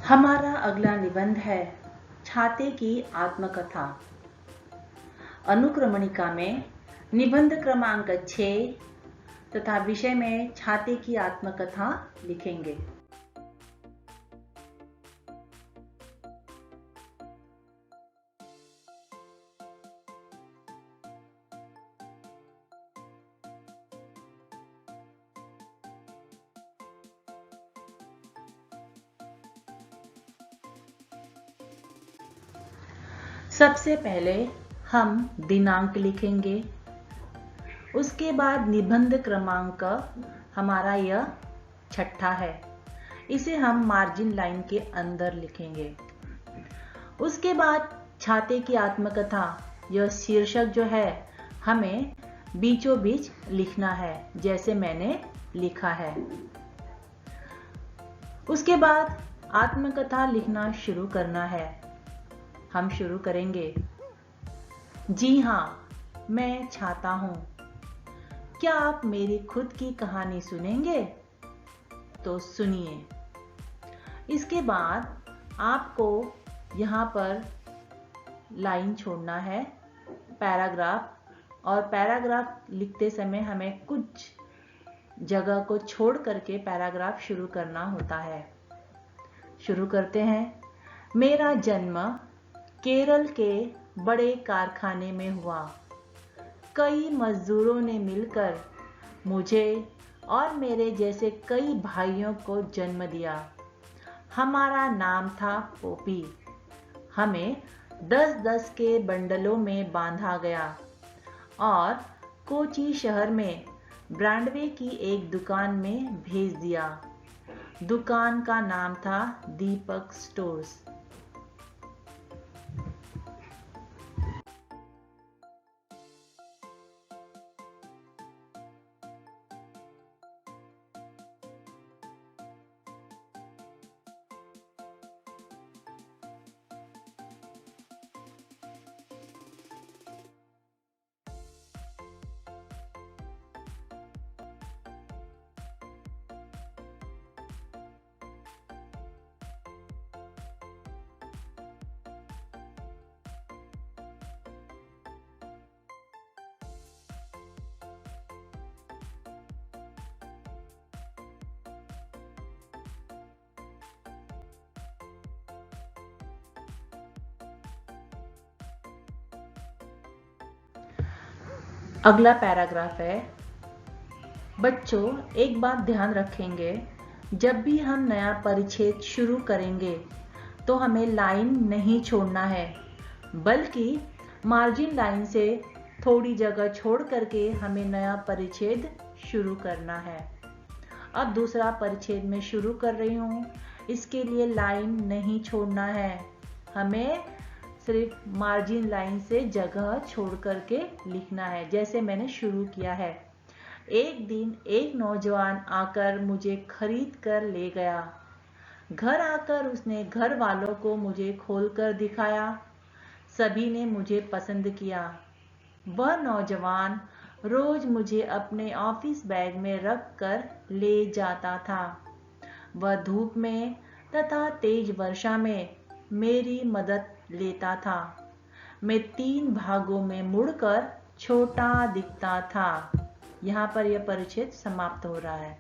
हमारा अगला निबंध है छाते की आत्मकथा। अनुक्रमणिका में निबंध क्रमांक 6 तथा विषय में छाते की आत्मकथा लिखेंगे। सबसे पहले हम दिनांक लिखेंगे, उसके बाद निबंध क्रमांक हमारा यह 6 है, इसे हम मार्जिन लाइन के अंदर लिखेंगे। उसके बाद छाते की आत्मकथा, यह शीर्षक जो है हमें बीचों बीच लिखना है जैसे मैंने लिखा है। उसके बाद आत्मकथा लिखना शुरू करना है। हम शुरू करेंगे। जी हाँ, मैं छाता हूँ। क्या आप मेरी खुद की कहानी सुनेंगे? तो सुनिए। इसके बाद आपको यहाँ पर लाइन छोड़ना है, पैराग्राफ, और पैराग्राफ लिखते समय हमें कुछ जगह को छोड़ करके पैराग्राफ शुरू करना होता है। शुरू करते हैं। मेरा जन्म केरल के बड़े कारखाने में हुआ। कई मजदूरों ने मिलकर मुझे और मेरे जैसे कई भाइयों को जन्म दिया। हमारा नाम था पोपी। हमें 10-10 के बंडलों में बांधा गया और कोची शहर में ब्रांडवे की एक दुकान में भेज दिया। दुकान का नाम था दीपक स्टोर्स। अगला पैराग्राफ है। बच्चों, एक बात ध्यान रखेंगे, जब भी हम नया परिच्छेद शुरू करेंगे तो हमें लाइन नहीं छोड़ना है, बल्कि मार्जिन लाइन से थोड़ी जगह छोड़ करके हमें नया परिच्छेद शुरू करना है। अब दूसरा परिच्छेद में शुरू कर रही हूँ, इसके लिए लाइन नहीं छोड़ना है, हमें सिर्फ मार्जिन लाइन से जगह छोड़ करके लिखना है जैसे मैंने शुरू किया है। एक दिन एक नौजवान आकर मुझे खरीद कर ले गया। घर आकर उसने घर वालों को मुझे खोलकर दिखाया। सभी ने मुझे पसंद किया। वह नौजवान रोज मुझे अपने ऑफिस बैग में रख कर ले जाता था। वह धूप में तथा तेज वर्षा में मेरी मदद लेता था। मैं 3 भागों में मुड़कर छोटा दिखता था। यहाँ पर यह परिच्छेद समाप्त हो रहा है।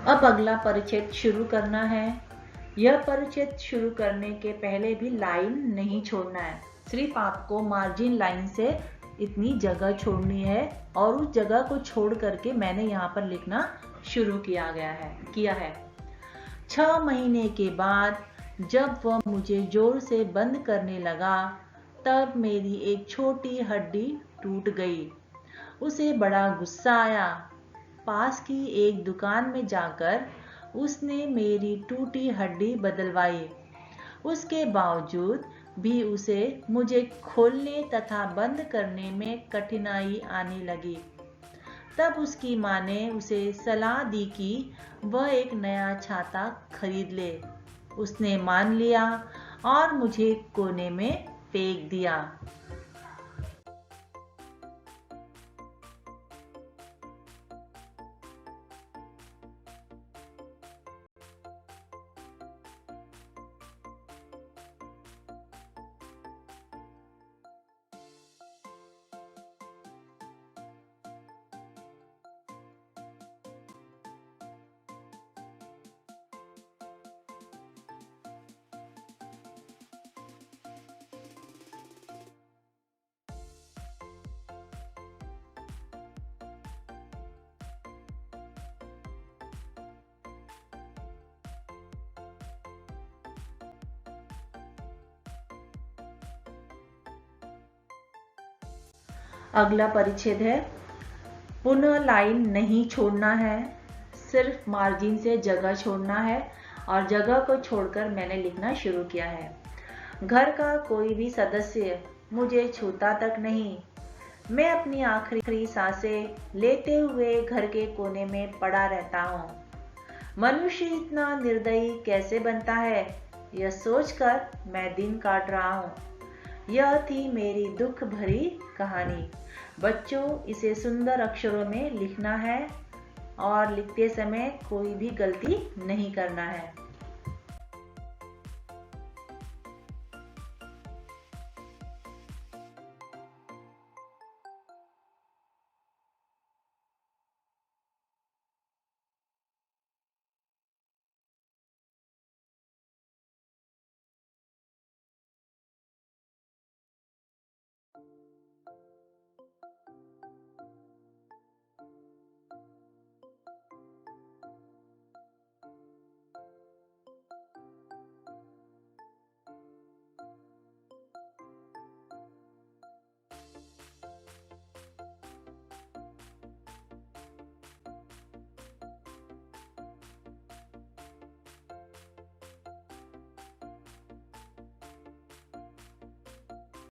अब अगला परिच्छेद शुरू करना है। यह परिच्छेद शुरू करने के पहले भी लाइन नहीं छोड़ना है, सिर्फ आपको मार्जिन लाइन से इतनी जगह छोड़नी है और उस जगह को छोड़ करके मैंने यहाँ पर लिखना शुरू किया है। 6 महीने के बाद जब वह मुझे जोर से बंद करने लगा, तब मेरी एक छोटी हड्डी टूट गई। उसे बड़ा गुस्सा आया। पास की एक दुकान में जाकर उसने मेरी टूटी हड्डी बदलवाई। उसके बावजूद भी उसे मुझे खोलने तथा बंद करने में कठिनाई आने लगी। तब उसकी माँ ने उसे सलाह दी कि वह एक नया छाता खरीद ले। उसने मान लिया और मुझे कोने में फेंक दिया। अगला परिच्छेद है, पुनः लाइन नहीं छोड़ना है, सिर्फ मार्जिन से जगह छोड़ना है और जगह को छोड़कर मैंने लिखना शुरू किया है। घर का कोई भी सदस्य मुझे छूता तक नहीं। मैं अपनी आखिरी सांसें लेते हुए घर के कोने में पड़ा रहता हूँ। मनुष्य इतना निर्दयी कैसे बनता है, यह सोचकर मैं दिन काट रहा हूँ। यह थी मेरी दुख भरी कहानी। बच्चों, इसे सुंदर अक्षरों में लिखना है और लिखते समय कोई भी गलती नहीं करना है।